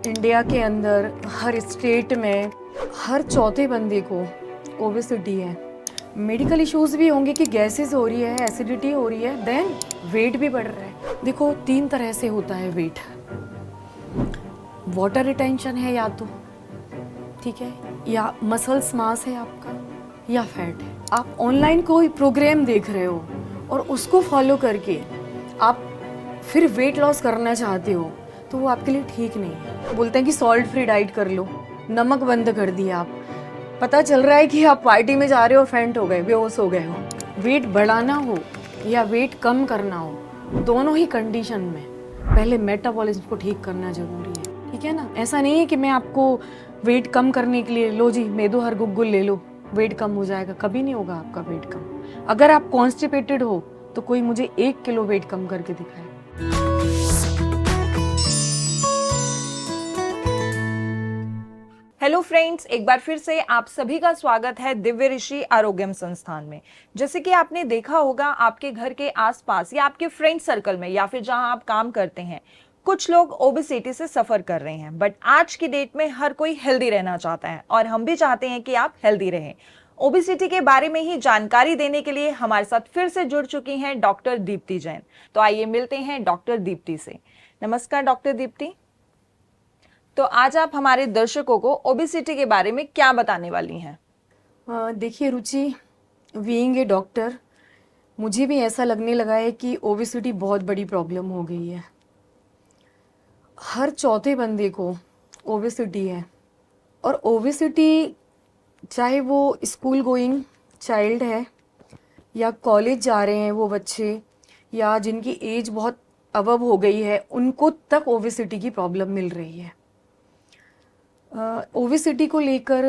India के अंदर हर state में हर चौथे बंदे को ओबेसिटी है। मेडिकल इश्यूज भी होंगे कि गैसेस हो रही है, एसिडिटी हो रही है, देन वेट भी बढ़ रहा है। देखो 3 तरह से होता है वेट। वाटर रिटेंशन है या तो, ठीक है, या मसल्स मास है आपका, या फैट है। आप ऑनलाइन कोई प्रोग्राम देख रहे हो और उसको फॉलो करके आप फिर वेट लॉस करना चाहते हो तो वो आपके लिए ठीक नहीं है। बोलते हैं कि सॉल्ट फ्री डाइट कर लो, नमक बंद कर दिया आप, पता चल रहा है कि आप पार्टी में जा रहे हो, फेंट हो गए, बेहोश हो गए हो। वेट बढ़ाना हो या वेट कम करना हो, दोनों ही कंडीशन में पहले मेटाबॉलिज्म को ठीक करना जरूरी है, ठीक है ना। ऐसा नहीं है कि मैं आपको वेट कम करने के लिए लो जी मेदो हर गुग्गुल ले लो, वेट कम हो जाएगा। कभी नहीं होगा आपका वेट कम। अगर आप कॉन्स्टिपेटेड हो तो कोई मुझे 1 किलो वेट कम करके दिखाए। हेलो फ्रेंड्स, एक बार फिर से आप सभी का स्वागत है दिव्य ऋषि आरोग्यम संस्थान में। जैसे कि आपने देखा होगा, आपके घर के आसपास या आपके फ्रेंड सर्कल में या फिर जहां आप काम करते हैं, कुछ लोग ओबेसिटी से सफर कर रहे हैं। बट आज की डेट में हर कोई हेल्दी रहना चाहता है और हम भी चाहते हैं कि आप हेल्दी रहें। ओबेसिटी के बारे में ही जानकारी देने के लिए हमारे साथ फिर से जुड़ चुकी हैं डॉक्टर दीप्ति जैन। तो आइए मिलते हैं डॉक्टर दीप्ति से। नमस्कार डॉक्टर दीप्ति। तो आज आप हमारे दर्शकों को ओबेसिटी के बारे में क्या बताने वाली हैं? देखिए रुचि, बीइंग ए डॉक्टर, मुझे भी ऐसा लगने लगा है कि ओबेसिटी बहुत बड़ी प्रॉब्लम हो गई है। हर चौथे बंदे को ओबेसिटी है। और ओबेसिटी चाहे वो स्कूल गोइंग चाइल्ड है या कॉलेज जा रहे हैं वो बच्चे, या जिनकी एज बहुत अबव हो गई है, उनको तक ओबेसिटी की प्रॉब्लम मिल रही है। ओबेसिटी को लेकर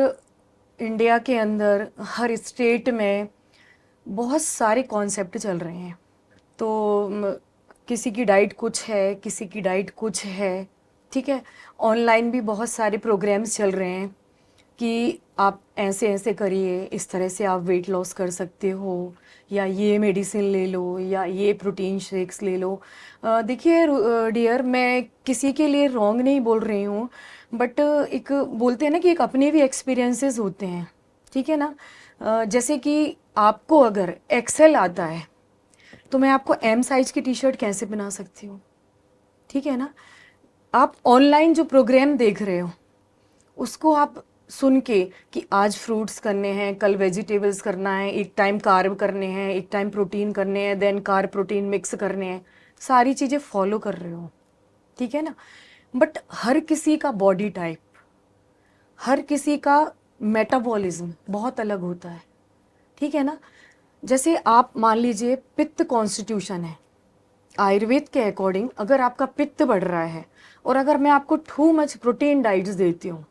इंडिया के अंदर हर स्टेट में बहुत सारे कॉन्सेप्ट चल रहे हैं। तो किसी की डाइट कुछ है, किसी की डाइट कुछ है, ठीक है। ऑनलाइन भी बहुत सारे प्रोग्राम्स चल रहे हैं कि आप ऐसे ऐसे करिए, इस तरह से आप वेट लॉस कर सकते हो, या ये मेडिसिन ले लो, या ये प्रोटीन शेक्स ले लो। देखिए डियर, मैं किसी के लिए रॉन्ग नहीं बोल रही हूँ, बट एक बोलते हैं ना कि एक अपने भी एक्सपीरियंसेस होते हैं, ठीक है ना। जैसे कि आपको अगर एक्सेल आता है तो मैं आपको एम साइज की टी शर्ट कैसे बना सकती हूँ, ठीक है ना। आप ऑनलाइन जो प्रोग्राम देख रहे हो उसको आप सुन के कि आज फ्रूट्स करने हैं, कल वेजिटेबल्स करना है, एक टाइम कार्ब करने हैं, एक टाइम प्रोटीन करने हैं, देन कार्ब प्रोटीन मिक्स करने हैं, सारी चीज़ें फॉलो कर रहे हो, ठीक है ना। बट हर किसी का बॉडी टाइप, हर किसी का मेटाबॉलिज्म बहुत अलग होता है, ठीक है ना। जैसे आप मान लीजिए पित्त कॉन्स्टिट्यूशन है, आयुर्वेद के अकॉर्डिंग अगर आपका पित्त बढ़ रहा है और अगर मैं आपको टू मच प्रोटीन डाइट्स देती हूँ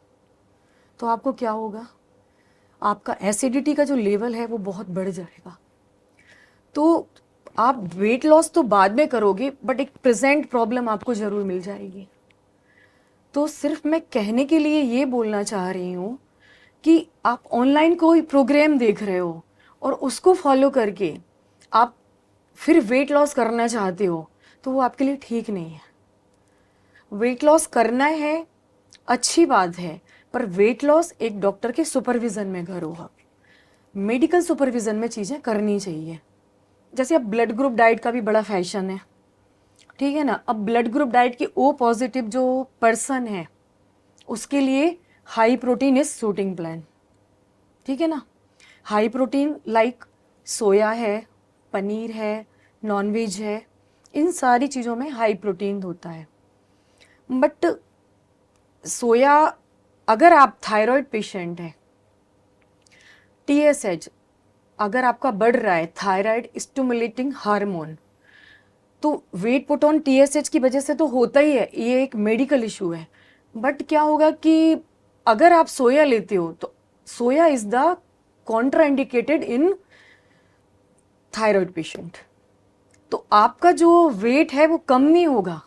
तो आपको क्या होगा, आपका एसिडिटी का जो लेवल है वो बहुत बढ़ जाएगा। तो आप वेट लॉस तो बाद में करोगे, बट एक प्रेजेंट प्रॉब्लम आपको ज़रूर मिल जाएगी। तो सिर्फ मैं कहने के लिए ये बोलना चाह रही हूँ कि आप ऑनलाइन कोई प्रोग्राम देख रहे हो और उसको फॉलो करके आप फिर वेट लॉस करना चाहते हो तो वो आपके लिए ठीक नहीं है। वेट लॉस करना है, अच्छी बात है, पर वेट लॉस एक डॉक्टर के सुपरविज़न में करो। आप मेडिकल सुपरविज़न में चीज़ें करनी चाहिए। जैसे अब ब्लड ग्रुप डाइट का भी बड़ा फैशन है, ठीक है ना। अब ब्लड ग्रुप डाइट के ओ पॉजिटिव जो पर्सन है उसके लिए high protein is suiting plan, ठीक है ना। हाई प्रोटीन लाइक सोया है, पनीर है, नॉनवेज है, इन सारी चीज़ों में हाई प्रोटीन होता है। बट सोया, अगर आप थायराइड पेशेंट हैं, टीएसएच अगर आपका बढ़ रहा है, थायराइड स्टिमुलेटिंग हार्मोन, तो वेट पुट ऑन टीएसएच की वजह से तो होता ही है, ये एक मेडिकल इशू है। बट क्या होगा कि अगर आप सोया लेते हो तो soya is the contraindicated in thyroid patient, तो आपका जो वेट है वो कम नहीं होगा,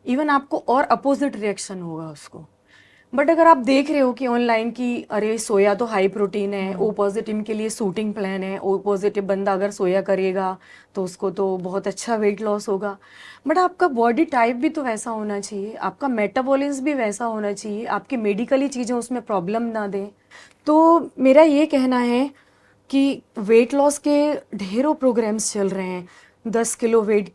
इवन आपको और अपोजिट रिएक्शन होगा उसको। बट अगर आप देख रहे हो कि ऑनलाइन की अरे सोया तो हाई प्रोटीन है, ओ पॉजिटिव के लिए शूटिंग प्लान है, ओ पॉजिटिव बंदा अगर सोया करेगा तो उसको तो बहुत अच्छा वेट लॉस होगा। बट आपका बॉडी टाइप भी तो वैसा होना चाहिए, आपका मेटाबॉलिज्म भी वैसा होना चाहिए, आपकी मेडिकली चीज़ें उसमें प्रॉब्लम ना दें। तो मेरा ये कहना है कि वेट लॉस के ढेरों प्रोग्राम्स चल रहे हैं। 10 किलो वेट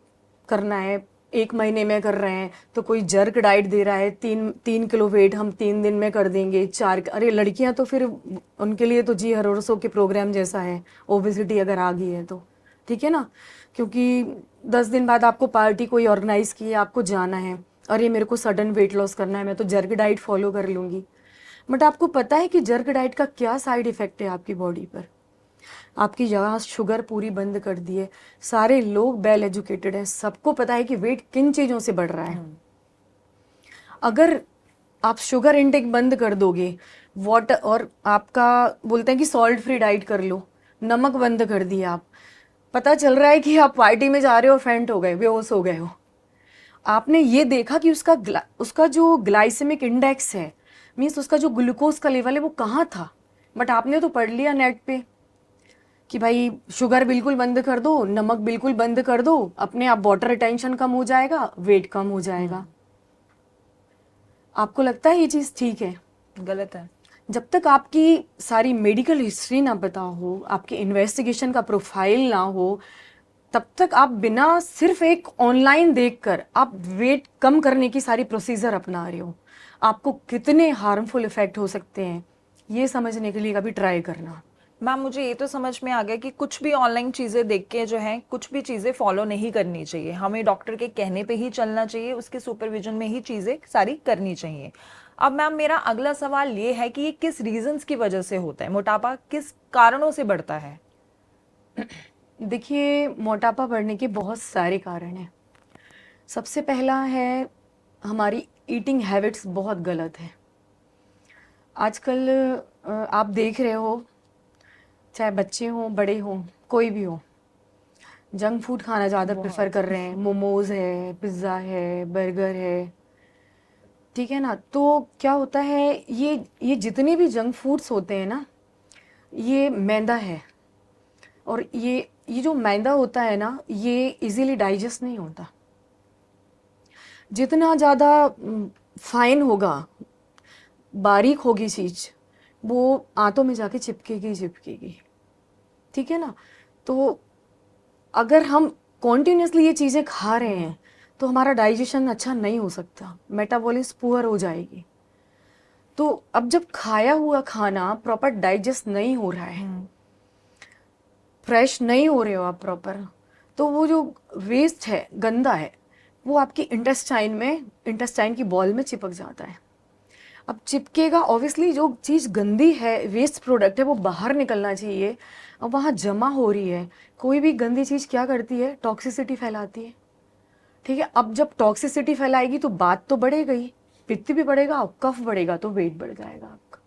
करना है, 1 महीने में कर रहे हैं, तो कोई जर्क डाइट दे रहा है, 3 3 किलो वेट हम 3 दिन में कर देंगे, 4। अरे लड़कियां तो फिर उनके लिए तो जी हरोसो के प्रोग्राम जैसा है, ओबेसिटी अगर आ गई है तो ठीक है ना। क्योंकि 10 दिन बाद आपको पार्टी कोई ऑर्गेनाइज की है, आपको जाना है, अरे मेरे को सडन वेट लॉस करना है, मैं तो जर्क डाइट फॉलो कर लूँगी। बट आपको पता है कि जर्क डाइट का क्या साइड इफेक्ट है आपकी बॉडी पर? आपकी यहाँ शुगर पूरी बंद कर दी है। सारे लोग वेल एजुकेटेड हैं, सबको पता है कि वेट किन चीज़ों से बढ़ रहा है। अगर आप शुगर इनटेक बंद कर दोगे, वाटर, और आपका बोलते हैं कि सॉल्ट फ्री डाइट कर लो, नमक बंद कर दिया आप, पता चल रहा है कि आप पार्टी में जा रहे हो, फेंट हो गए, बेहोश हो गए हो। आपने ये देखा कि उसका जो ग्लाइसेमिक इंडेक्स है, मीन्स उसका जो ग्लूकोज का लेवल है वो कहाँ था। बट आपने तो पढ़ लिया नेट पे कि भाई शुगर बिल्कुल बंद कर दो, नमक बिल्कुल बंद कर दो, अपने आप वाटर रिटेंशन कम हो जाएगा, वेट कम हो जाएगा। आपको लगता है ये चीज़ ठीक है? गलत है। जब तक आपकी सारी मेडिकल हिस्ट्री ना पता हो, आपके इन्वेस्टिगेशन का प्रोफाइल ना हो, तब तक आप बिना सिर्फ एक ऑनलाइन देखकर आप वेट कम करने की सारी प्रोसीजर अपना रहे हो। आपको कितने हार्मफुल इफेक्ट हो सकते हैं ये समझने के लिए कभी ट्राई करना। मैम मुझे ये तो समझ में आ गया कि कुछ भी ऑनलाइन चीज़ें देख के जो है कुछ भी चीज़ें फॉलो नहीं करनी चाहिए, हमें डॉक्टर के कहने पे ही चलना चाहिए, उसके सुपरविजन में ही चीज़ें सारी करनी चाहिए। अब मैम मेरा अगला सवाल ये है कि ये किस रीजंस की वजह से होता है, मोटापा किस कारणों से बढ़ता है? देखिए, मोटापा बढ़ने के बहुत सारे कारण हैं। सबसे पहला है हमारी ईटिंग हैबिट्स बहुत गलत है। आजकल आप देख रहे हो, चाहे बच्चे हों बड़े हों कोई भी हो, जंक फूड खाना ज़्यादा प्रेफर कर रहे हैं। मोमोज है, पिज़्ज़ा है, बर्गर है, ठीक है ना। तो क्या होता है, ये जितने भी जंक फूड्स होते हैं ना, ये मैदा है। और ये जो मैदा होता है ना, ये इजीली डाइजेस्ट नहीं होता। जितना ज़्यादा फाइन होगा, बारीक होगी चीज़, वो आंतों में जाके चिपकेगी चिपकेगी, ठीक है ना। तो अगर हम कॉन्टिन्यूसली ये चीज़ें खा रहे हैं तो हमारा डाइजेशन अच्छा नहीं हो सकता, मेटाबॉलिज्म पुअर हो जाएगी। तो अब जब खाया हुआ खाना प्रॉपर डाइजेस्ट नहीं हो रहा है, फ्रेश नहीं हो रहे हो आप प्रॉपर, तो वो जो वेस्ट है, गंदा है, वो आपकी इंटेस्टाइन की बॉल में चिपक जाता है। अब चिपकेगा, ऑब्वियसली जो चीज़ गंदी है, वेस्ट प्रोडक्ट है, वो बाहर निकलना चाहिए। अब वहाँ जमा हो रही है, कोई भी गंदी चीज़ क्या करती है, टॉक्सिसिटी फैलाती है, ठीक है। अब जब टॉक्सिसिटी फैलाएगी तो बात तो बढ़ेगा ही, पित्त भी बढ़ेगा, कफ बढ़ेगा तो वेट बढ़ जाएगा आपका।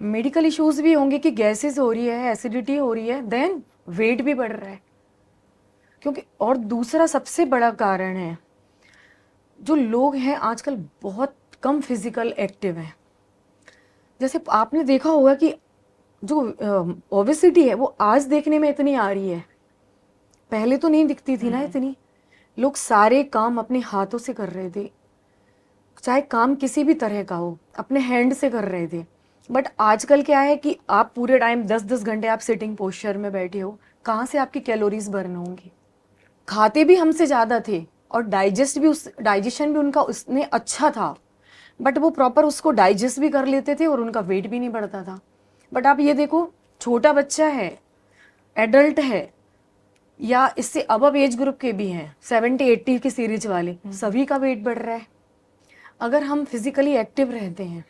मेडिकल इश्यूज भी होंगे कि गैसेस हो रही है, एसिडिटी हो रही है, देन वेट भी बढ़ रहा है। क्योंकि और दूसरा सबसे बड़ा कारण है, जो लोग हैं आजकल बहुत कम फिजिकल एक्टिव हैं। जैसे आपने देखा होगा कि जो ओबेसिटी है वो आज देखने में इतनी आ रही है, पहले तो नहीं दिखती थी ना इतनी। लोग सारे काम अपने हाथों से कर रहे थे, चाहे काम किसी भी तरह का हो, अपने हैंड से कर रहे थे। बट आजकल क्या है कि आप पूरे टाइम 10 10 घंटे आप सिटिंग पोस्चर में बैठे हो, कहाँ से आपकी कैलोरीज बर्न होंगी। खाते भी हमसे ज़्यादा थे और डाइजेशन भी उनका उसने अच्छा था, बट वो प्रॉपर उसको डाइजेस्ट भी कर लेते थे और उनका वेट भी नहीं बढ़ता था। बट आप ये देखो, छोटा बच्चा है, एडल्ट है, या इससे अबव एज ग्रुप के भी हैं, 70 80 की सीरीज वाले, सभी का वेट बढ़ रहा है। अगर हम फिजिकली एक्टिव रहते हैं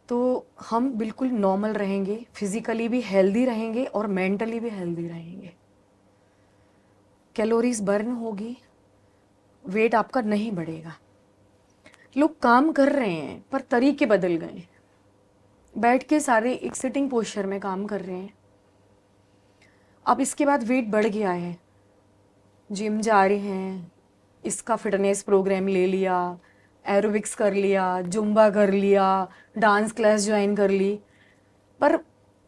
तो हम बिल्कुल नॉर्मल रहेंगे, फिजिकली भी हेल्दी रहेंगे और मेंटली भी हेल्दी रहेंगे। कैलोरीज बर्न होगी, वेट आपका नहीं बढ़ेगा। लोग काम कर रहे हैं पर तरीके बदल गए, बैठ के सारे एक सिटिंग पोस्चर में काम कर रहे हैं। अब इसके बाद वेट बढ़ गया है, जिम जा रहे हैं, इसका फिटनेस प्रोग्राम ले लिया, एरोबिक्स कर लिया, जुम्बा कर लिया, डांस क्लास ज्वाइन कर ली, पर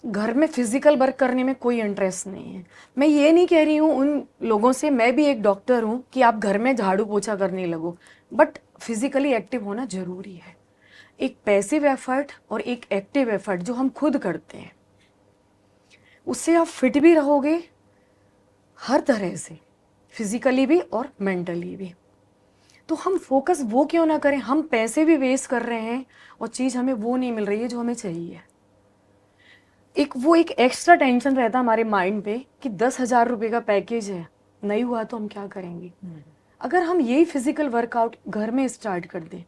घर में फिजिकल वर्क करने में कोई इंटरेस्ट नहीं है। मैं ये नहीं कह रही हूँ उन लोगों से, मैं भी एक डॉक्टर हूँ, कि आप घर में झाड़ू पोछा करने लगो, बट फिजिकली एक्टिव होना जरूरी है। एक पैसिव एफर्ट और एक एक्टिव एफर्ट जो हम खुद करते हैं, उससे आप फिट भी रहोगे हर तरह से, फिजिकली भी और मेंटली भी। तो हम फोकस वो क्यों ना करें, हम पैसे भी वेस्ट कर रहे हैं और चीज़ हमें वो नहीं मिल रही है जो हमें चाहिए। एक एक्स्ट्रा टेंशन रहता है हमारे माइंड पे कि 10,000 रुपये का पैकेज है, नहीं हुआ तो हम क्या करेंगे। अगर हम यही फिजिकल वर्कआउट घर में स्टार्ट कर दें,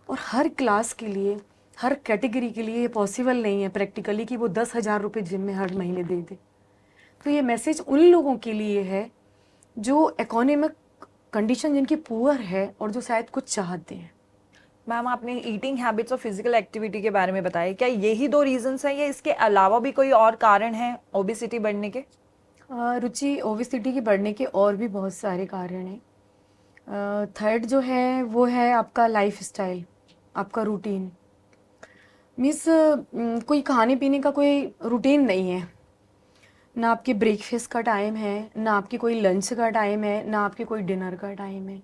और हर क्लास के लिए, हर कैटेगरी के लिए ये पॉसिबल नहीं है प्रैक्टिकली कि वो 10,000 रुपये जिम में हर महीने दे दे। तो ये मैसेज उन लोगों के लिए है जो इकोनॉमिक कंडीशन जिनकी पुअर है और जो शायद कुछ चाहते हैं। मैम, आपने ईटिंग हैबिट्स और फिजिकल एक्टिविटी के बारे में बताया, क्या यही 2 रीजंस हैं या इसके अलावा भी कोई और कारण है ओबेसिटी बढ़ने के? रुचि, ओबेसिटी के बढ़ने के और भी बहुत सारे कारण हैं। थर्ड जो है वो है आपका लाइफ स्टाइल, आपका रूटीन। मीन्स कोई खाने पीने का कोई रूटीन नहीं है, ना आपके ब्रेकफास्ट का टाइम है, ना आपके कोई लंच का टाइम है, ना आपके कोई डिनर का टाइम है।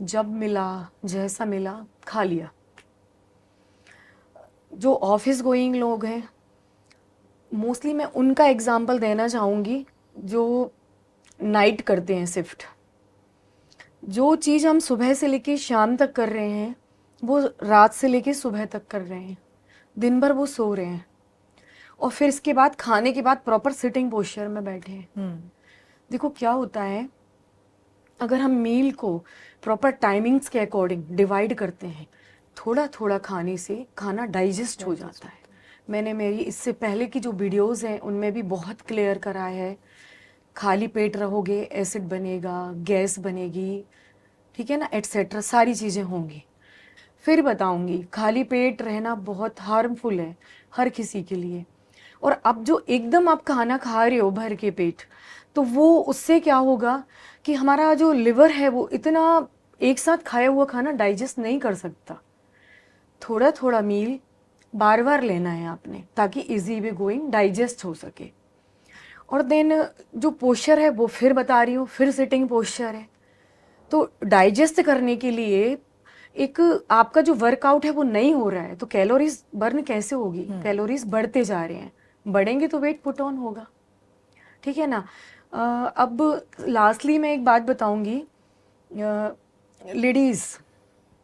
जब मिला जैसा मिला खा लिया। जो ऑफिस गोइंग लोग हैं, मोस्टली मैं उनका एग्जांपल देना चाहूँगी जो नाइट करते हैं शिफ्ट। जो चीज़ हम सुबह से लेके शाम तक कर रहे हैं वो रात से लेके सुबह तक कर रहे हैं, दिन भर वो सो रहे हैं, और फिर इसके बाद खाने के बाद प्रॉपर सिटिंग पोस्चर में बैठे हैं। देखो क्या होता है, अगर हम मील को प्रॉपर टाइमिंग्स के अकॉर्डिंग डिवाइड करते हैं, थोड़ा थोड़ा खाने से खाना डाइजेस्ट हो जाता है। मैंने मेरी इससे पहले की जो वीडियोस हैं उनमें भी बहुत क्लियर करा है। खाली पेट रहोगे एसिड बनेगा, गैस बनेगी, ठीक है ना, एटसेट्रा सारी चीज़ें होंगी। फिर बताऊंगी खाली पेट रहना बहुत हार्मफुल है हर किसी के लिए। और अब जो एकदम आप खाना खा रहे हो भर के पेट, तो वो उससे क्या होगा कि हमारा जो लिवर है वो इतना एक साथ खाया हुआ खाना डाइजेस्ट नहीं कर सकता। थोड़ा थोड़ा मील बार बार लेना है आपने, ताकि इजी वे गोइंग डाइजेस्ट हो सके। और देन जो पोस्चर है वो फिर बता रही हूँ, फिर सिटिंग पोस्चर है। तो डाइजेस्ट करने के लिए एक आपका जो वर्कआउट है वो नहीं हो रहा है, तो कैलोरीज बर्न कैसे होगी? कैलोरीज बढ़ते जा रहे हैं, बढ़ेंगे तो वेट पुट ऑन होगा, ठीक है ना। अब लास्टली मैं एक बात बताऊंगी, लेडीज़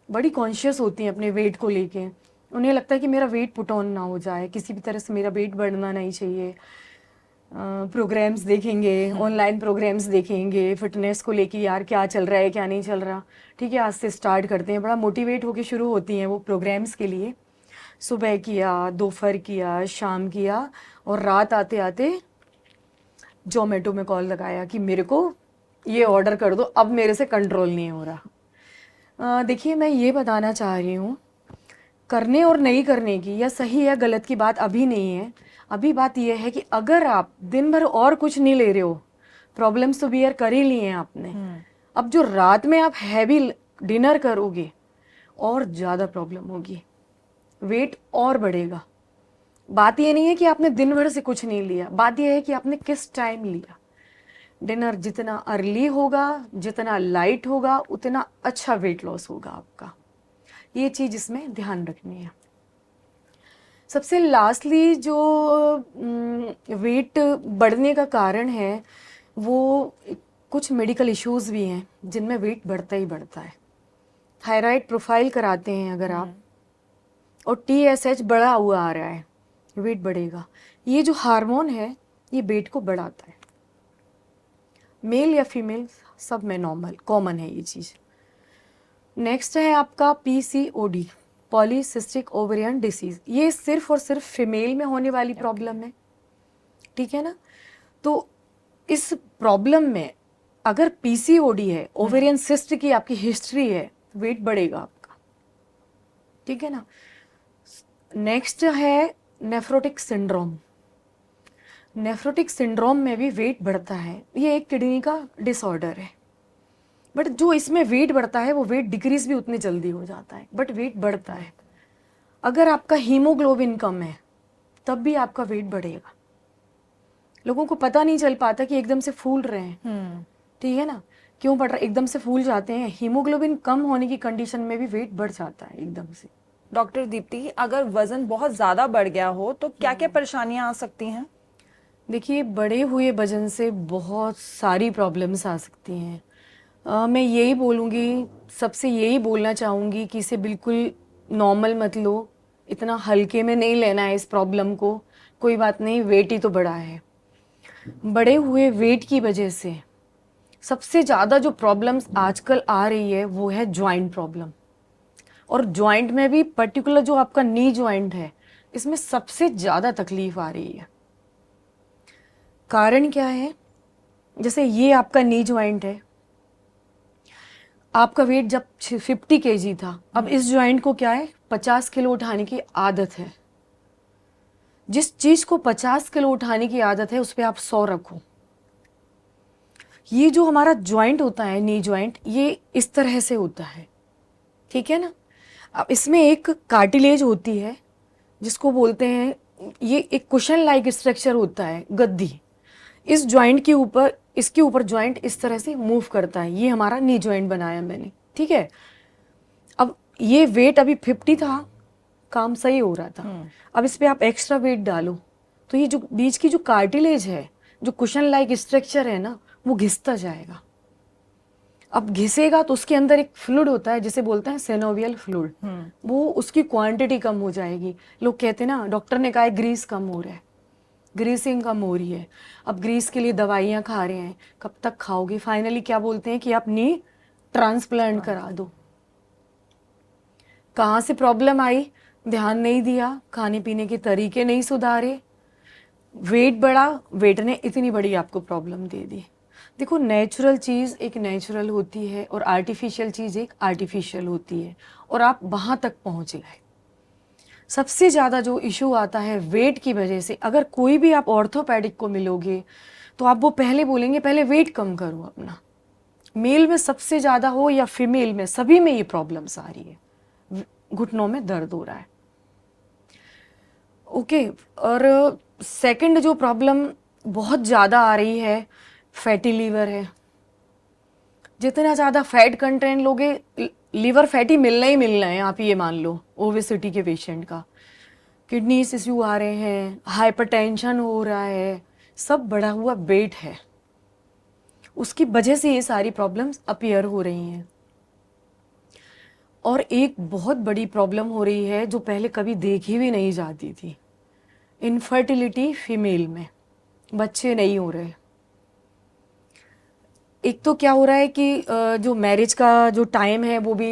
बड़ी कॉन्शियस होती हैं अपने वेट को लेके। उन्हें लगता है कि मेरा वेट पुट ऑन ना हो जाए, किसी भी तरह से मेरा वेट बढ़ना नहीं चाहिए। प्रोग्राम्स देखेंगे, ऑनलाइन प्रोग्राम्स देखेंगे फिटनेस को लेके, यार क्या चल रहा है क्या नहीं चल रहा, ठीक है, आज से स्टार्ट करते हैं। बड़ा मोटिवेट होके शुरू होती हैं वो प्रोग्राम्स के लिए। सुबह किया, दोपहर किया, शाम किया, और रात आते आते जोमेटो में कॉल लगाया कि मेरे को ये ऑर्डर कर दो, अब मेरे से कंट्रोल नहीं हो रहा। देखिए मैं ये बताना चाह रही हूँ, करने और नहीं करने की या सही या गलत की बात अभी नहीं है। अभी बात यह है कि अगर आप दिन भर और कुछ नहीं ले रहे हो, प्रॉब्लम्स तो बियर कर ही लिए हैं आपने, अब जो रात में आप हैवी डिनर करोगे और ज़्यादा प्रॉब्लम होगी, वेट और बढ़ेगा। बात ये नहीं है कि आपने दिन भर से कुछ नहीं लिया, बात यह है कि आपने किस टाइम लिया। डिनर जितना अर्ली होगा, जितना लाइट होगा, उतना अच्छा वेट लॉस होगा आपका। ये चीज़ इसमें ध्यान रखनी है। सबसे लास्टली जो वेट बढ़ने का कारण है वो कुछ मेडिकल इश्यूज भी हैं जिनमें वेट बढ़ता ही बढ़ता है। थायराइड प्रोफाइल कराते हैं अगर आप, और TSH बढ़ा हुआ आ रहा है, वेट बढ़ेगा। ये जो हार्मोन है ये वेट को बढ़ाता है, मेल या फीमेल सब में नॉर्मल कॉमन है ये चीज़। नेक्स्ट है आपका PCOD, पॉलीसिस्टिक ओवेरियन डिसीज। ये सिर्फ और सिर्फ फीमेल में होने वाली प्रॉब्लम है, ठीक है ना। तो इस प्रॉब्लम में अगर PCOD है, ओवेरियन सिस्ट की आपकी हिस्ट्री है, वेट बढ़ेगा आपका, ठीक है ना। नेक्स्ट है नेफ्रोटिक सिंड्रोम। नेफ्रोटिक सिंड्रोम में भी वेट बढ़ता है। ये एक किडनी का डिसऑर्डर है। बट जो इसमें वेट बढ़ता है वो वेट डिक्रीज भी उतनी जल्दी हो जाता है, बट वेट बढ़ता है। अगर आपका हीमोग्लोबिन कम है तब भी आपका वेट बढ़ेगा। लोगों को पता नहीं चल पाता कि एकदम से फूल रहे हैं, ठीक है ना, क्यों बढ़ रहा है, एकदम से फूल जाते हैं। हीमोग्लोबिन कम होने की कंडीशन में भी वेट बढ़ जाता है एकदम से। डॉक्टर दीप्ति, अगर वजन बहुत ज्यादा बढ़ गया हो तो क्या क्या परेशानियां आ सकती हैं? देखिए, बढ़े हुए वजन से बहुत सारी प्रॉब्लम्स आ सकती हैं। मैं यही बोलूँगी, सबसे यही बोलना चाहूँगी कि इसे बिल्कुल नॉर्मल मत लो, इतना हल्के में नहीं लेना है इस प्रॉब्लम को। कोई बात नहीं, वेट ही तो बढ़ा है। बढ़े हुए वेट की वजह से सबसे ज़्यादा जो प्रॉब्लम्स आजकल आ रही है वो है जॉइंट प्रॉब्लम। और जॉइंट में भी पर्टिकुलर जो आपका नी जॉइंट है, इसमें सबसे ज़्यादा तकलीफ आ रही है। कारण क्या है? जैसे ये आपका नी जॉइंट है, आपका वेट जब 50 kg था, अब इस जॉइंट को क्या है, 50 किलो उठाने की आदत है। जिस चीज को 50 किलो उठाने की आदत है उस पर आप 100 रखो। ये जो हमारा जॉइंट होता है, नी जॉइंट, ये इस तरह से होता है, ठीक है ना। अब इसमें एक कार्टिलेज होती है जिसको बोलते हैं, ये एक कुशन लाइक स्ट्रक्चर होता है, गद्दी। इस जॉइंट के ऊपर, इसके ऊपर जॉइंट इस तरह से मूव करता है। ये हमारा नी जॉइंट बनाया मैंने, ठीक है। अब ये वेट अभी 50 था, काम सही हो रहा था। अब इस पे आप एक्स्ट्रा वेट डालो तो ये जो बीच की जो कार्टिलेज है, जो कुशन लाइक स्ट्रक्चर है ना, वो घिसता जाएगा। अब घिसेगा तो उसके अंदर एक फ्लूइड होता है जिसे बोलते हैं सेनोवियल फ्लूइड, वो उसकी क्वांटिटी कम हो जाएगी। लोग कहते हैं ना, डॉक्टर ने कहा है ग्रीस कम हो रहा है, ग्रीसिंग कम हो रही है। अब ग्रीस के लिए दवाइयाँ खा रहे हैं, कब तक खाओगे? फाइनली क्या बोलते हैं कि आप नी ट्रांसप्लांट करा दो। कहाँ से प्रॉब्लम आई? ध्यान नहीं दिया, खाने पीने के तरीके नहीं सुधारे, वेट बढ़ा, वेट ने इतनी बड़ी आपको प्रॉब्लम दे दी। देखो, नेचुरल चीज़ एक नेचुरल होती है और आर्टिफिशियल चीज़ एक आर्टिफिशियल होती है, और आप वहाँ तक पहुँच गए। सबसे ज़्यादा जो इशू आता है वेट की वजह से, अगर कोई भी आप ऑर्थोपेडिक को मिलोगे तो आप वो पहले बोलेंगे पहले वेट कम करो अपना। मेल में सबसे ज़्यादा हो या फीमेल में, सभी में ये प्रॉब्लम्स आ रही है, घुटनों में दर्द हो रहा है, ओके। और सेकंड जो प्रॉब्लम बहुत ज़्यादा आ रही है, फैटी लीवर है। जितना ज़्यादा फैट कंटेंट लोगे, लीवर फैटी मिलना ही मिलना है, आप ये मान लो। ओबेसिटी के पेशेंट का किडनी इश्यू आ रहे हैं, हाइपरटेंशन हो रहा है, सब बढ़ा हुआ वेट है, उसकी वजह से ये सारी प्रॉब्लम्स अपीयर हो रही हैं। और एक बहुत बड़ी प्रॉब्लम हो रही है जो पहले कभी देखी भी नहीं जाती थी, इनफर्टिलिटी फीमेल में, बच्चे नहीं हो रहे। एक तो क्या हो रहा है कि जो मैरिज का जो टाइम है वो भी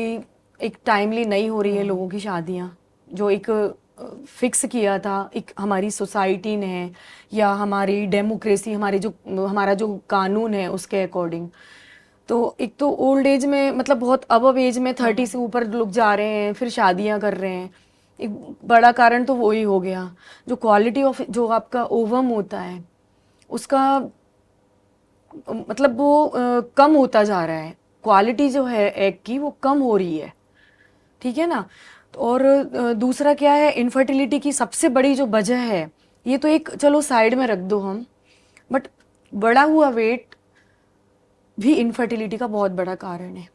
एक टाइमली नहीं हो रही है लोगों की शादियां, जो एक फिक्स किया था एक हमारी सोसाइटी ने या हमारी डेमोक्रेसी, हमारा जो कानून है उसके अकॉर्डिंग। तो एक तो ओल्ड एज में, मतलब बहुत अबव एज में 30 से ऊपर लोग जा रहे हैं, फिर शादियां कर रहे हैं। एक बड़ा कारण तो वही हो गया। जो क्वालिटी ऑफ जो आपका ओवम होता है उसका, मतलब वो कम होता जा रहा है, क्वालिटी जो है एग की वो कम हो रही है, ठीक है ना। और दूसरा क्या है, इनफर्टिलिटी की सबसे बड़ी जो वजह है, ये तो एक चलो साइड में रख दो हम, बट बढ़ा हुआ वेट भी इनफर्टिलिटी का बहुत बड़ा कारण है,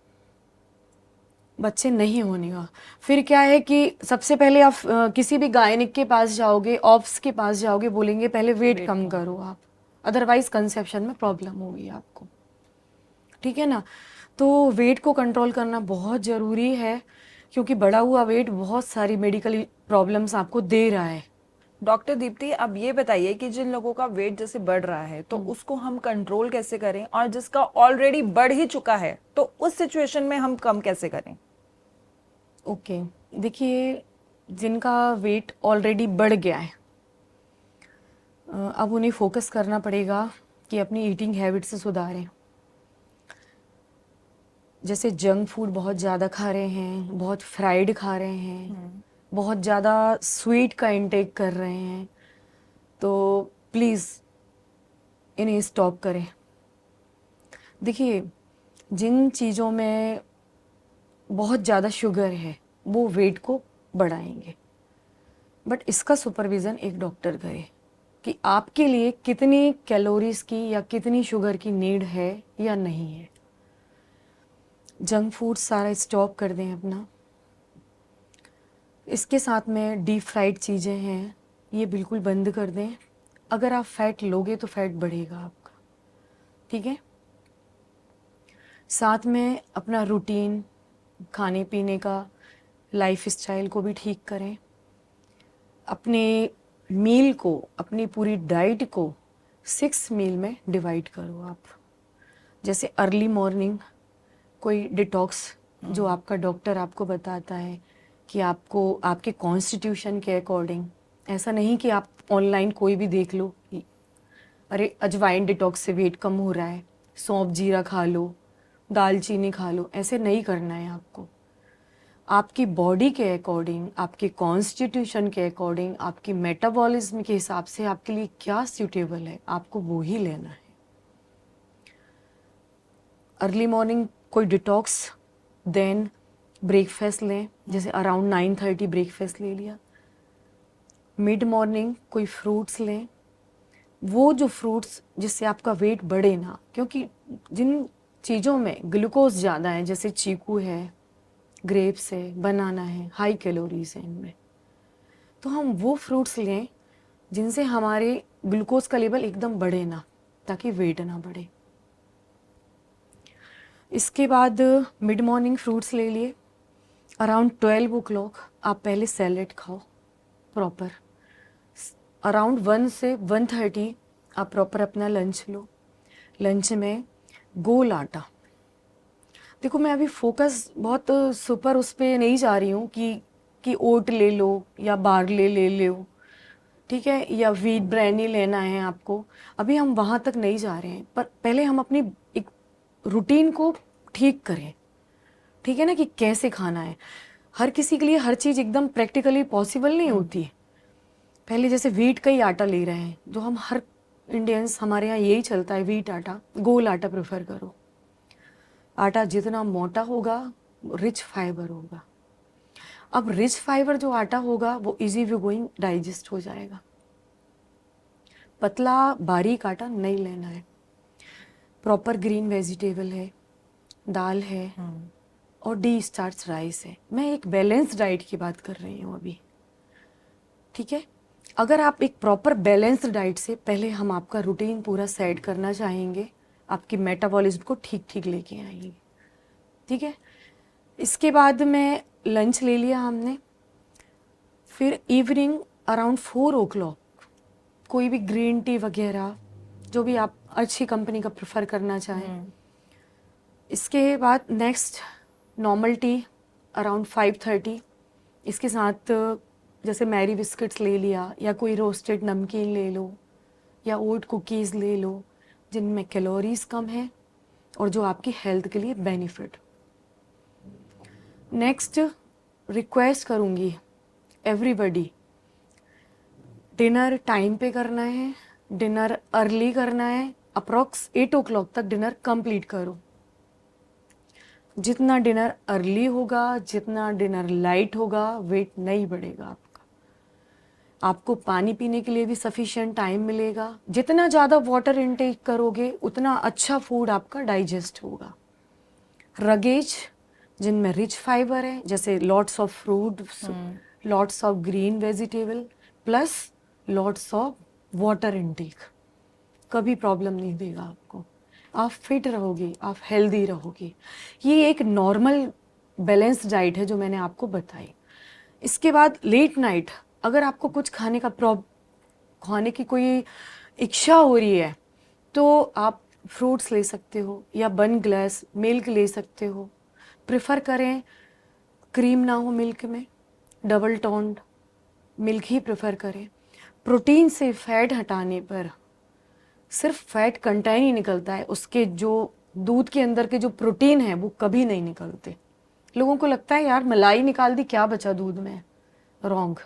बच्चे नहीं होने का। फिर क्या है कि सबसे पहले आप किसी भी गायनिक के पास जाओगे, ऑप्स के पास जाओगे, बोलेंगे पहले वेट कम करो आप, अदरवाइज कंसेप्शन में प्रॉब्लम होगी आपको, ठीक है ना। तो वेट को कंट्रोल करना बहुत ज़रूरी है, क्योंकि बढ़ा हुआ वेट बहुत सारी मेडिकल प्रॉब्लम्स आपको दे रहा है। डॉक्टर दीप्ति, अब ये बताइए कि जिन लोगों का वेट जैसे बढ़ रहा है तो उसको हम कंट्रोल कैसे करें, और जिसका ऑलरेडी बढ़ ही चुका है तो उस सिचुएशन में हम कम कैसे करें? ओके, देखिए, जिनका वेट ऑलरेडी बढ़ गया है, अब उन्हें फोकस करना पड़ेगा कि अपनी ईटिंग हैबिट से सुधारें। जैसे जंक फूड बहुत ज़्यादा खा रहे हैं, बहुत फ्राइड खा रहे हैं, बहुत ज़्यादा स्वीट का इंटेक कर रहे हैं, तो प्लीज़ इन्हें स्टॉप करें। देखिए, जिन चीज़ों में बहुत ज़्यादा शुगर है वो वेट को बढ़ाएंगे, बट इसका सुपरविज़न एक डॉक्टर करे कि आपके लिए कितनी कैलोरीज की या कितनी शुगर की नीड है या नहीं है। जंक फूड सारा स्टॉप कर दें अपना। इसके साथ में डीप फ्राइड चीज़ें हैं, ये बिल्कुल बंद कर दें। अगर आप फैट लोगे तो फैट बढ़ेगा आपका, ठीक है। साथ में अपना रूटीन, खाने पीने का, लाइफ स्टाइल को भी ठीक करें। अपने मील को, अपनी पूरी डाइट को 6 मील में डिवाइड करो आप। जैसे अर्ली मॉर्निंग कोई डिटॉक्स जो आपका डॉक्टर आपको बताता है कि आपको आपके कॉन्स्टिट्यूशन के अकॉर्डिंग, ऐसा नहीं कि आप ऑनलाइन कोई भी देख लो कि अरे अजवाइन डिटॉक्स से वेट कम हो रहा है, सौंफ जीरा खा लो, दालचीनी खा लो, ऐसे नहीं करना है आपको। आपकी बॉडी के अकॉर्डिंग, आपके कॉन्स्टिट्यूशन के अकॉर्डिंग, आपकी मेटाबॉलिज्म के हिसाब से आपके लिए क्या सूटेबल है, आपको वो ही लेना है। अर्ली मॉर्निंग कोई डिटॉक्स, देन ब्रेकफास्ट लें, जैसे अराउंड 9:30 ब्रेकफास्ट ले लिया। मिड मॉर्निंग कोई फ्रूट्स लें, वो जो फ्रूट्स जिससे आपका वेट बढ़े ना, क्योंकि जिन चीज़ों में ग्लूकोज ज़्यादा है, जैसे चीकू है, ग्रेप्स है, बनाना है, हाई कैलोरीज है इनमें, तो हम वो फ्रूट्स लें जिनसे हमारे ग्लूकोज का लेवल एकदम बढ़े ना, ताकि वेट ना बढ़े। इसके बाद मिड मॉर्निंग फ्रूट्स ले लिए। अराउंड 12 o'clock आप पहले सैलेड खाओ प्रॉपर। अराउंड 1 से 1:30 आप प्रॉपर अपना लंच लो। लंच में गोल आटा, देखो मैं अभी फोकस बहुत सुपर उस पर नहीं जा रही हूँ कि ओट ले लो या बार्ले ले लो, ठीक है, या व्हीट ब्रांड ही लेना है आपको, अभी हम वहाँ तक नहीं जा रहे हैं। पर पहले हम अपनी एक रूटीन को ठीक करें, ठीक है ना, कि कैसे खाना है। हर किसी के लिए हर चीज़ एकदम प्रैक्टिकली पॉसिबल नहीं होती। पहले जैसे व्हीट का ही आटा ले रहे हैं, जो हम हर इंडियंस, हमारे यहाँ यही चलता है, व्हीट आटा, गोल आटा प्रेफर करो। आटा जितना मोटा होगा रिच फाइबर होगा। अब रिच फाइबर जो आटा होगा वो इजी वे गोइंग डाइजेस्ट हो जाएगा। पतला बारीक आटा नहीं लेना है। प्रॉपर ग्रीन वेजिटेबल है, दाल है और डी स्टार्च राइस है। मैं एक बैलेंस डाइट की बात कर रही हूँ अभी, ठीक है। अगर आप एक प्रॉपर बैलेंस्ड डाइट से, पहले हम आपका रूटीन पूरा सेट करना चाहेंगे, आपकी मेटाबॉलिज्म को ठीक ठीक लेके आएंगे, ठीक है। इसके बाद में लंच ले लिया हमने। फिर इवनिंग अराउंड 4 o'clock कोई भी ग्रीन टी वगैरह, जो भी आप अच्छी कंपनी का प्रेफर करना चाहें। इसके बाद नेक्स्ट नॉर्मल टी अराउंड 5:30। इसके साथ जैसे मैरी बिस्किट्स ले लिया, या कोई रोस्टेड नमकीन ले लो, या ओट कुकीज़ ले लो, जिनमें कैलोरीज कम है और जो आपकी हेल्थ के लिए बेनिफिट। नेक्स्ट रिक्वेस्ट करूँगी एवरीबडी, डिनर टाइम पे करना है, डिनर अर्ली करना है। अप्रॉक्स 8 o'clock तक डिनर कंप्लीट करो। जितना डिनर अर्ली होगा, जितना डिनर लाइट होगा, वेट नहीं बढ़ेगा आपका। आपको पानी पीने के लिए भी सफिशिएंट टाइम मिलेगा। जितना ज़्यादा वाटर इनटेक करोगे उतना अच्छा फूड आपका डाइजेस्ट होगा। रगेज जिनमें रिच फाइबर है, जैसे lots of fruit, lots of green vegetable plus lots of water intake, कभी प्रॉब्लम नहीं देगा आपको। आप फिट रहोगे, आप हेल्दी रहोगे। ये एक नॉर्मल बैलेंस डाइट है जो मैंने आपको बताई। इसके बाद लेट नाइट अगर आपको कुछ खाने की कोई इच्छा हो रही है तो आप फ्रूट्स ले सकते हो या 1 ग्लास मिल्क ले सकते हो। प्रेफर करें क्रीम ना हो मिल्क में, डबल टोन्ड मिल्क ही प्रेफर करें। प्रोटीन से फैट हटाने पर सिर्फ फैट कंटेन ही निकलता है, उसके जो दूध के अंदर के जो प्रोटीन है वो कभी नहीं निकलते। लोगों को लगता है यार मलाई निकाल दी, क्या बचा दूध में। रॉन्ग।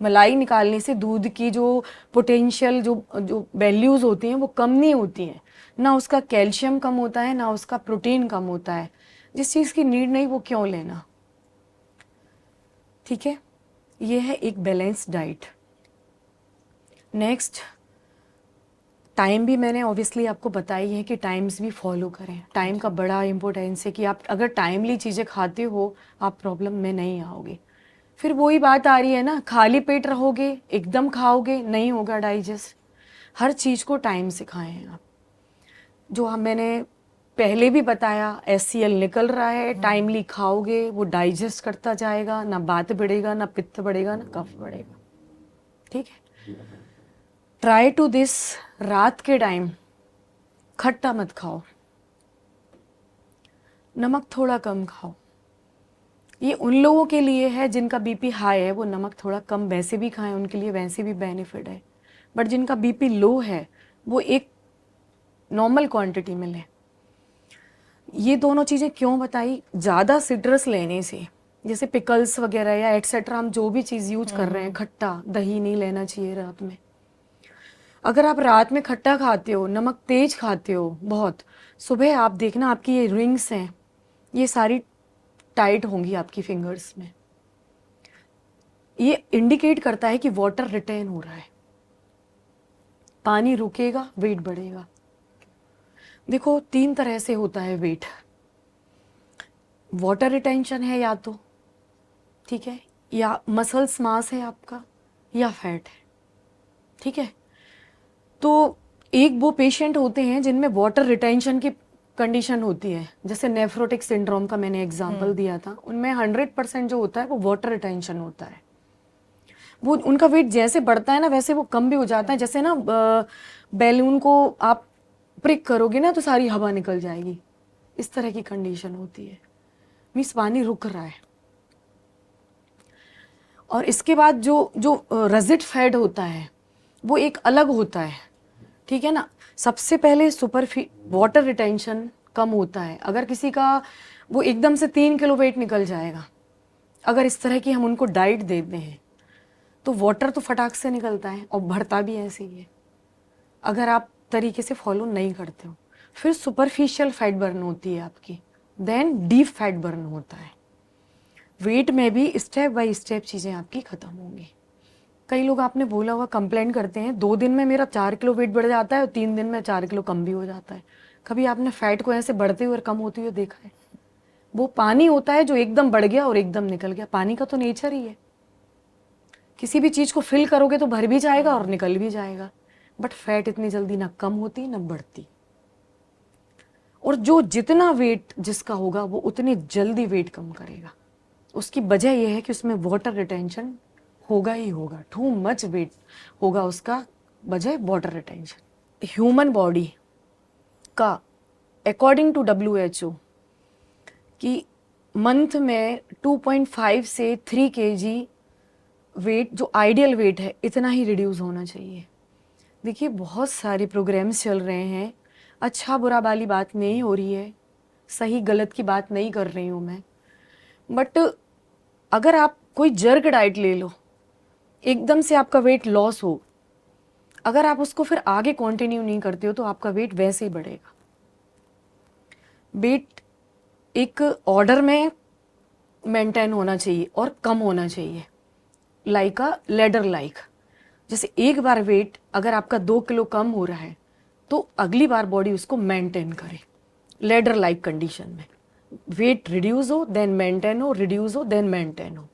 मलाई निकालने से दूध की जो पोटेंशियल जो वैल्यूज़ होती हैं वो कम नहीं होती हैं। ना उसका कैल्शियम कम होता है, ना उसका प्रोटीन कम होता है। जिस चीज़ की नीड नहीं वो क्यों लेना, ठीक है। ये है एक बैलेंस डाइट। नेक्स्ट, टाइम भी मैंने ऑब्वियसली आपको बताई है कि टाइम्स भी फॉलो करें। टाइम का बड़ा इंपॉर्टेंस है कि आप अगर टाइमली चीज़ें खाते हो आप प्रॉब्लम में नहीं आओगे। फिर वही बात आ रही है ना, खाली पेट रहोगे एकदम खाओगे नहीं होगा डाइजेस्ट। हर चीज़ को टाइम से खाएं आप। जो हम मैंने पहले भी बताया, एससीएल निकल रहा है, टाइमली खाओगे वो डाइजेस्ट करता जाएगा, ना बात बढ़ेगा, ना पित्त बढ़ेगा, ना कफ बढ़ेगा, ठीक है। ट्राई टू दिस, रात के टाइम खट्टा मत खाओ, नमक थोड़ा कम खाओ। ये उन लोगों के लिए है जिनका बीपी हाई है, वो नमक थोड़ा कम वैसे भी खाएं, उनके लिए वैसे भी बेनिफिट है। बट जिनका बीपी लो है वो एक नॉर्मल क्वांटिटी में लें। ये दोनों चीज़ें क्यों बताई, ज़्यादा सिट्रस लेने से, जैसे पिकल्स वगैरह या एटसेट्रा, हम जो भी चीज़ यूज कर रहे हैं, खट्टा दही नहीं लेना चाहिए रात में। अगर आप रात में खट्टा खाते हो, नमक तेज खाते हो बहुत, सुबह आप देखना आपकी ये रिंग्स हैं ये सारी टाइट होंगी आपकी फिंगर्स में। ये इंडिकेट करता है कि वाटर रिटेन हो रहा है, पानी रुकेगा वेट बढ़ेगा। देखो 3 तरह से होता है वेट, वाटर रिटेंशन है या तो, ठीक है, या मसल्स मास है आपका, या फैट है, ठीक है। तो एक वो पेशेंट होते हैं जिनमें वाटर रिटेंशन की कंडीशन होती है, जैसे नेफ्रोटिक सिंड्रोम का मैंने एग्जांपल दिया था, उनमें 100% जो होता है वो वाटर रिटेंशन होता है। वो उनका वेट जैसे बढ़ता है ना वैसे वो कम भी हो जाता है। जैसे ना बैलून को आप प्रिक करोगे ना तो सारी हवा निकल जाएगी, इस तरह की कंडीशन होती है, मीन्स पानी रुक रहा है। और इसके बाद जो जो रजिट फैट होता है वो एक अलग होता है, ठीक है ना। सबसे पहले वाटर रिटेंशन कम होता है। अगर किसी का वो एकदम से 3 किलो वेट निकल जाएगा, अगर इस तरह की हम उनको डाइट देते हैं तो वाटर तो फटाक से निकलता है और बढ़ता भी ऐसे ही है, अगर आप तरीके से फॉलो नहीं करते हो। फिर सुपरफिशियल फैट बर्न होती है आपकी, देन डीप फैट बर्न होता है। वेट में भी स्टेप बाय स्टेप चीज़ें आपकी खत्म होंगी। कई लोग आपने बोला हुआ कंप्लेंट करते हैं 2 दिन में मेरा 4 किलो वेट बढ़ जाता है और 3 दिन में 4 किलो कम भी हो जाता है। कभी आपने फैट को ऐसे बढ़ते हुए और कम होते हुए देखा है? वो पानी होता है जो एकदम बढ़ गया और एकदम निकल गया, पानी का तो नेचर ही है। किसी भी चीज़ को फिल करोगे तो भर भी जाएगा और निकल भी जाएगा, बट फैट इतनी जल्दी ना कम होती ना बढ़ती। और जो जितना वेट जिसका होगा वो उतनी जल्दी वेट कम करेगा। उसकी वजह यह है कि उसमें वाटर रिटेंशन होगा ही होगा, टू मच वेट होगा उसका, वजह वाटर रिटेंशन। ह्यूमन बॉडी का अकॉर्डिंग टू WHO कि मंथ में 2.5 से 3 kg वेट जो आइडियल वेट है इतना ही रिड्यूस होना चाहिए। देखिए बहुत सारे प्रोग्राम्स चल रहे हैं, अच्छा बुरा वाली बात नहीं हो रही है, सही गलत की बात नहीं कर रही हूँ मैं, बट अगर आप कोई जर्क डाइट ले लो, एकदम से आपका वेट लॉस हो, अगर आप उसको फिर आगे कंटिन्यू नहीं करते हो तो आपका वेट वैसे ही बढ़ेगा। वेट एक ऑर्डर में मेंटेन होना चाहिए और कम होना चाहिए, लाइक अ लेडर लाइक। जैसे एक बार वेट अगर आपका 2 किलो कम हो रहा है तो अगली बार बॉडी उसको मेंटेन करे, लेडर लाइक कंडीशन में। वेट रिड्यूस हो देन मेंटेन हो, रिड्यूस हो देन मेंटेन हो।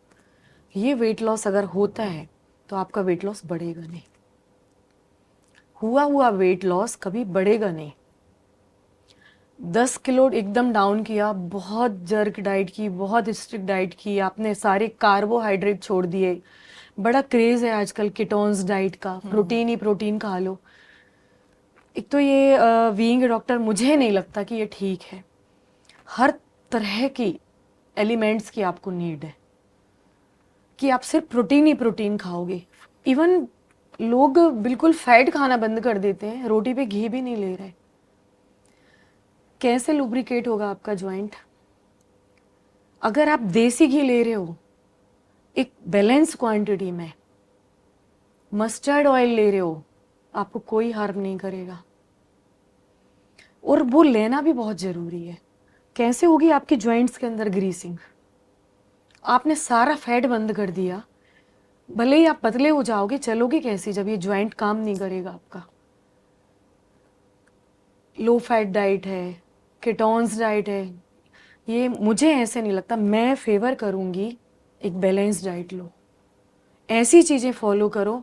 ये वेट लॉस अगर होता है तो आपका वेट लॉस बढ़ेगा नहीं, हुआ वेट लॉस कभी बढ़ेगा नहीं। 10 किलो एकदम डाउन किया, बहुत जर्क डाइट की, बहुत स्ट्रिक्ट डाइट की, आपने सारे कार्बोहाइड्रेट छोड़ दिए, बड़ा क्रेज है आजकल कीटोन्स डाइट का, प्रोटीन ही प्रोटीन खा लो। एक तो ये बीइंग डॉक्टर मुझे नहीं लगता कि ये ठीक है। हर तरह की एलिमेंट्स की आपको नीड है कि आप सिर्फ प्रोटीन ही प्रोटीन खाओगे। इवन लोग बिल्कुल फैट खाना बंद कर देते हैं, रोटी पे घी भी नहीं ले रहे। कैसे लुब्रिकेट होगा आपका जॉइंट? अगर आप देसी घी ले रहे हो एक बैलेंस क्वांटिटी में, मस्टर्ड ऑयल ले रहे हो, आपको कोई हार्म नहीं करेगा। और वो लेना भी बहुत ज़रूरी है। कैसे होगी आपके जॉइंट्स के अंदर ग्रीसिंग? आपने सारा फैट बंद कर दिया, भले ही आप पतले हो जाओगे, चलोगे कैसे जब ये जॉइंट काम नहीं करेगा आपका? लो फैट डाइट है, केटोन्स डाइट है, ये मुझे ऐसे नहीं लगता। मैं फेवर करूँगी एक बैलेंस डाइट लो, ऐसी चीज़ें फॉलो करो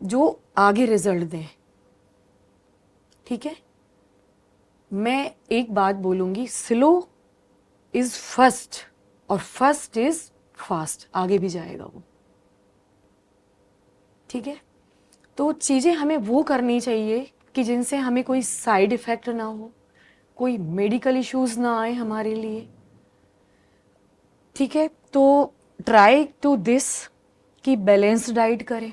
जो आगे रिजल्ट दें, ठीक है? मैं एक बात बोलूँगी, स्लो इज़ फर्स्ट और फर्स्ट इज़ फास्ट, आगे भी जाएगा वो, ठीक है? तो चीज़ें हमें वो करनी चाहिए कि जिनसे हमें कोई साइड इफ़ेक्ट ना हो, कोई मेडिकल इश्यूज़ ना आए हमारे लिए, ठीक है? तो ट्राई टू दिस कि बैलेंस्ड डाइट करें।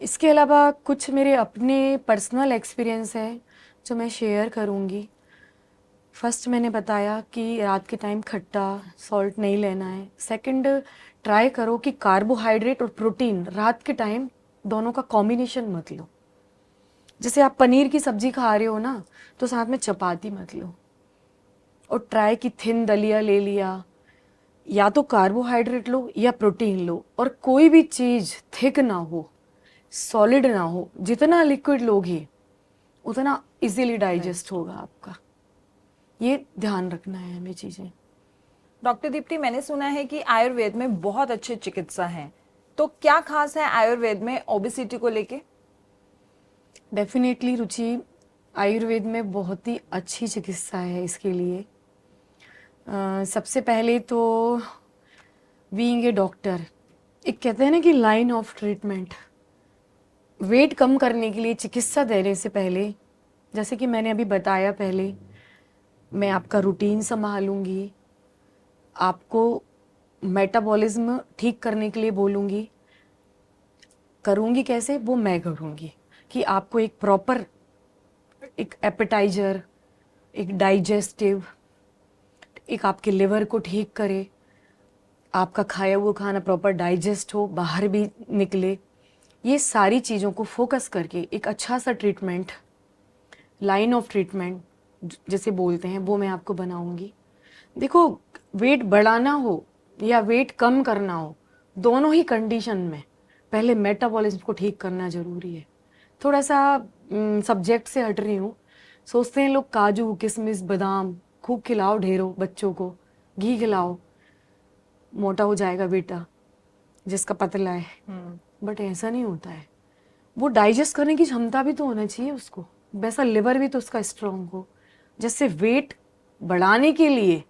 इसके अलावा कुछ मेरे अपने पर्सनल एक्सपीरियंस है जो मैं शेयर करूँगी। फर्स्ट मैंने बताया कि रात के टाइम खट्टा सॉल्ट नहीं लेना है। सेकंड, ट्राई करो कि कार्बोहाइड्रेट और प्रोटीन रात के टाइम दोनों का कॉम्बिनेशन मत लो। जैसे आप पनीर की सब्जी खा रहे हो ना, तो साथ में चपाती मत लो, और ट्राई कि थिन दलिया ले लिया, या तो कार्बोहाइड्रेट लो या प्रोटीन लो, और कोई भी चीज़ थिक ना हो, सॉलिड ना हो। जितना लिक्विड लोगे उतना इजीली डाइजेस्ट होगा आपका, ये ध्यान रखना है हमें चीज़ें। डॉक्टर दीप्ति, मैंने सुना है कि आयुर्वेद में बहुत अच्छे चिकित्सा हैं, तो क्या खास है आयुर्वेद में ओबेसिटी को लेके? डेफिनेटली रुचि, आयुर्वेद में बहुत ही अच्छी चिकित्सा है इसके लिए। सबसे पहले तो बीइंग ए डॉक्टर, एक कहते हैं ना कि लाइन ऑफ ट्रीटमेंट, वेट कम करने के लिए चिकित्सा देने से पहले, जैसे कि मैंने अभी बताया पहले, मैं आपका रूटीन संभालूंगी, आपको मेटाबॉलिज्म ठीक करने के लिए बोलूँगी। करूँगी कैसे, वो मैं करूँगी कि आपको एक प्रॉपर, एक एपेटाइजर, एक डाइजेस्टिव, एक आपके लिवर को ठीक करे, आपका खाया हुआ खाना प्रॉपर डाइजेस्ट हो, बाहर भी निकले, ये सारी चीज़ों को फोकस करके एक अच्छा सा ट्रीटमेंट, लाइन ऑफ ट्रीटमेंट जिसे बोलते हैं, वो मैं आपको बनाऊंगी। देखो, वेट बढ़ाना हो या वेट कम करना हो, दोनों ही कंडीशन में पहले मेटाबॉलिज्म को ठीक करना ज़रूरी है। थोड़ा सा सब्जेक्ट से हट रही हूँ। सोचते हैं लोग काजू किशमिश बादाम खूब खिलाओ, ढेरों बच्चों को घी खिलाओ, मोटा हो जाएगा बेटा जिसका पतला है। बट ऐसा नहीं होता है। वो डाइजेस्ट करने की क्षमता भी तो होना चाहिए उसको, वैसा लिवर भी तो उसका स्ट्रांग हो। जैसे वेट बढ़ाने के लिए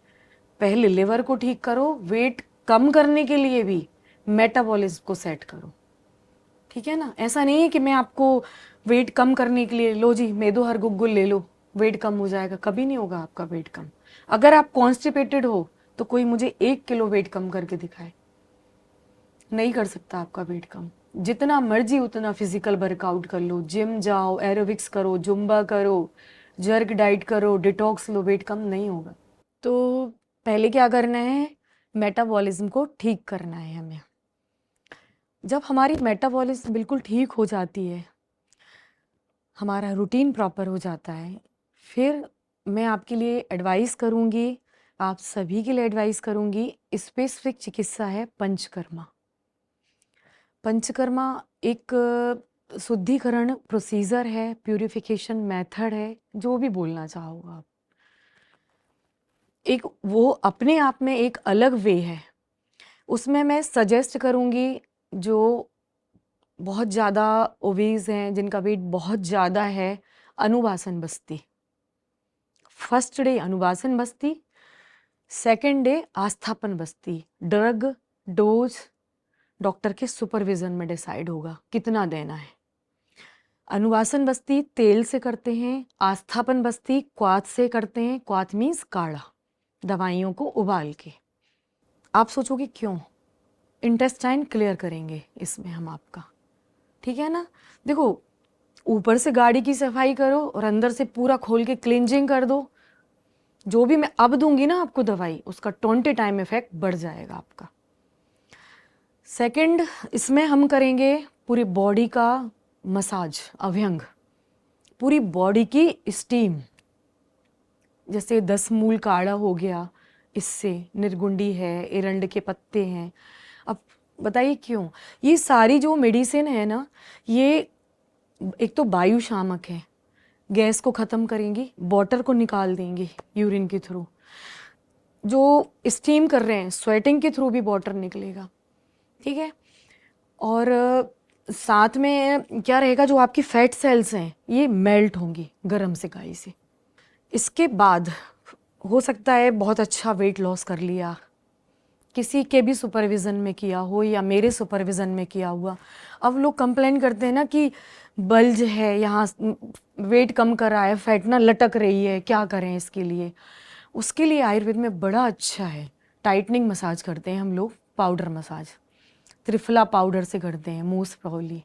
पहले लिवर को ठीक करो, वेट कम करने के लिए भी मेटाबॉलिज्म को सेट करो, ठीक है ना? ऐसा नहीं है कि मैं आपको वेट कम करने के लिए लो जी मैदो हर गुग्गुल ले लो, वेट कम हो जाएगा। कभी नहीं होगा आपका वेट कम। अगर आप कॉन्स्टिपेटेड हो तो कोई मुझे 1 किलो वेट कम करके दिखाए, नहीं कर सकता आपका वेट कम। जितना मर्जी उतना फिजिकल वर्कआउट कर लो, जिम जाओ, एरोबिक्स करो, जुम्बा करो, जर्क डाइट करो, डिटॉक्स लो, वेट कम नहीं होगा। तो पहले क्या करना है, मेटाबॉलिज्म को ठीक करना है हमें। जब हमारी मेटाबॉलिज्म बिल्कुल ठीक हो जाती है, हमारा रूटीन प्रॉपर हो जाता है, फिर मैं आपके लिए एडवाइस करूँगी, आप सभी के लिए एडवाइस करूँगी, स्पेसिफिक चिकित्सा है पंचकर्मा। पंचकर्मा एक शुद्धिकरण प्रोसीजर है, प्यूरिफिकेशन मेथड है, जो भी बोलना चाहो आप। एक वो अपने आप में एक अलग वे है। उसमें मैं सजेस्ट करूँगी जो बहुत ज़्यादा ओबीज हैं, जिनका वेट बहुत ज़्यादा है, अनुवासन बस्ती। फर्स्ट डे अनुवासन बस्ती, सेकेंड डे आस्थापन बस्ती। ड्रग डोज डॉक्टर के सुपरविजन में डिसाइड होगा कितना देना है। अनुवासन बस्ती तेल से करते हैं, आस्थापन बस्ती क्वाथ से करते हैं। क्वाथ मीन्स काढ़ा, दवाइयों को उबाल के। आप सोचोगे क्यों? इंटेस्टाइन क्लियर करेंगे इसमें हम आपका, ठीक है ना? देखो, ऊपर से गाड़ी की सफाई करो और अंदर से पूरा खोल के क्लींजिंग कर दो। जो भी मैं अब दूंगी ना आपको दवाई, उसका 20 टाइम इफेक्ट बढ़ जाएगा आपका। सेकंड, इसमें हम करेंगे पूरी बॉडी का मसाज, अभ्यंग, पूरी बॉडी की स्टीम, जैसे 10 मूल काढ़ा हो गया, इससे निर्गुंडी है, एरंड के पत्ते हैं। अब बताइए क्यों ये सारी जो मेडिसिन है ना, ये एक तो वायु शामक है, गैस को ख़त्म करेंगी, वाटर को निकाल देंगी यूरिन के थ्रू। जो स्टीम कर रहे हैं, स्वेटिंग के थ्रू भी वाटर निकलेगा, ठीक है। और साथ में क्या रहेगा, जो आपकी फैट सेल्स हैं ये मेल्ट होंगी गर्म सिकाई से। इसके बाद हो सकता है बहुत अच्छा वेट लॉस कर लिया, किसी के भी सुपरविज़न में किया हो या मेरे सुपरविज़न में किया हुआ। अब लोग कंप्लेन करते हैं ना कि बल्ज है, यहाँ वेट कम कर रहा है, फैट ना लटक रही है, क्या करें इसके लिए। उसके लिए आयुर्वेद में बड़ा अच्छा है, टाइटनिंग मसाज करते हैं हम लोग, पाउडर मसाज त्रिफला पाउडर से करते हैं मोस्ट प्रोबेबली।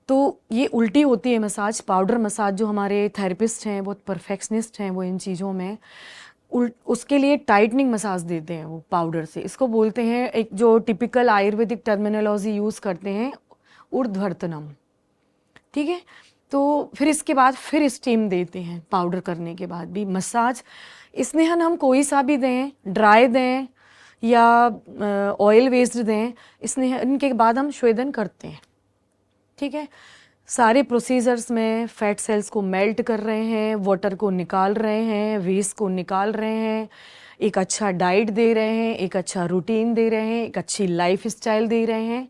तो ये उल्टी होती है मसाज, पाउडर मसाज। जो हमारे थेरेपिस्ट हैं बहुत परफेक्शनिस्ट हैं वो इन चीज़ों में, उसके लिए टाइटनिंग मसाज देते हैं वो पाउडर से। इसको बोलते हैं, एक जो टिपिकल आयुर्वेदिक टर्मिनोलॉजी यूज़ करते हैं, ऊर्ध्वर्तनम, ठीक है। तो फिर इसके बाद फिर स्टीम देते हैं, पाउडर करने के बाद भी मसाज। स्नेहन हम कोई सा भी दें, ड्राई दें या ऑयल बेस्ड दें, स्नेहन के बाद हम स्वेदन करते हैं, ठीक है। सारे प्रोसीजर्स में फैट सेल्स को मेल्ट कर रहे हैं, वाटर को निकाल रहे हैं, वेस्ट को निकाल रहे हैं, एक अच्छा डाइट दे रहे हैं, एक अच्छा रूटीन दे रहे हैं, एक अच्छी लाइफ स्टाइल दे रहे हैं।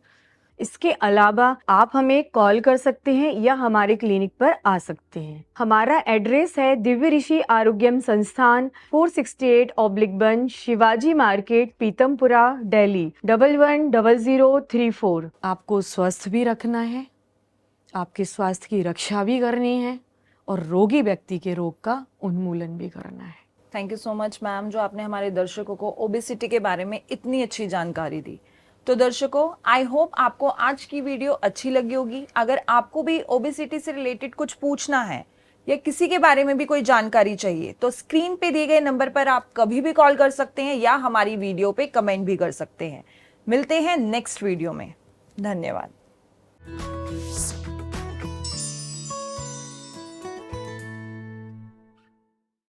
इसके अलावा आप हमें कॉल कर सकते हैं या हमारे क्लिनिक पर आ सकते हैं। हमारा एड्रेस है दिव्य ऋषि आरोग्यम संस्थान, 468/1 शिवाजी मार्केट, पीतमपुरा, दिल्ली 110034। आपको स्वस्थ भी रखना है, आपके स्वास्थ्य की रक्षा भी करनी है और रोगी व्यक्ति के रोग का उन्मूलन भी करना है। Thank you so much ma'am, जो आपने हमारे दर्शकों को ओबेसिटी के बारे में इतनी अच्छी जानकारी दी। तो दर्शकों, आई होप आपको आज की वीडियो अच्छी लगी होगी। अगर आपको भी ओबेसिटी से रिलेटेड कुछ पूछना है या किसी के बारे में भी कोई जानकारी चाहिए, तो स्क्रीन पे दिए गए नंबर पर आप कभी भी कॉल कर सकते हैं या हमारी वीडियो पे कमेंट भी कर सकते हैं। मिलते हैं नेक्स्ट वीडियो में। धन्यवाद।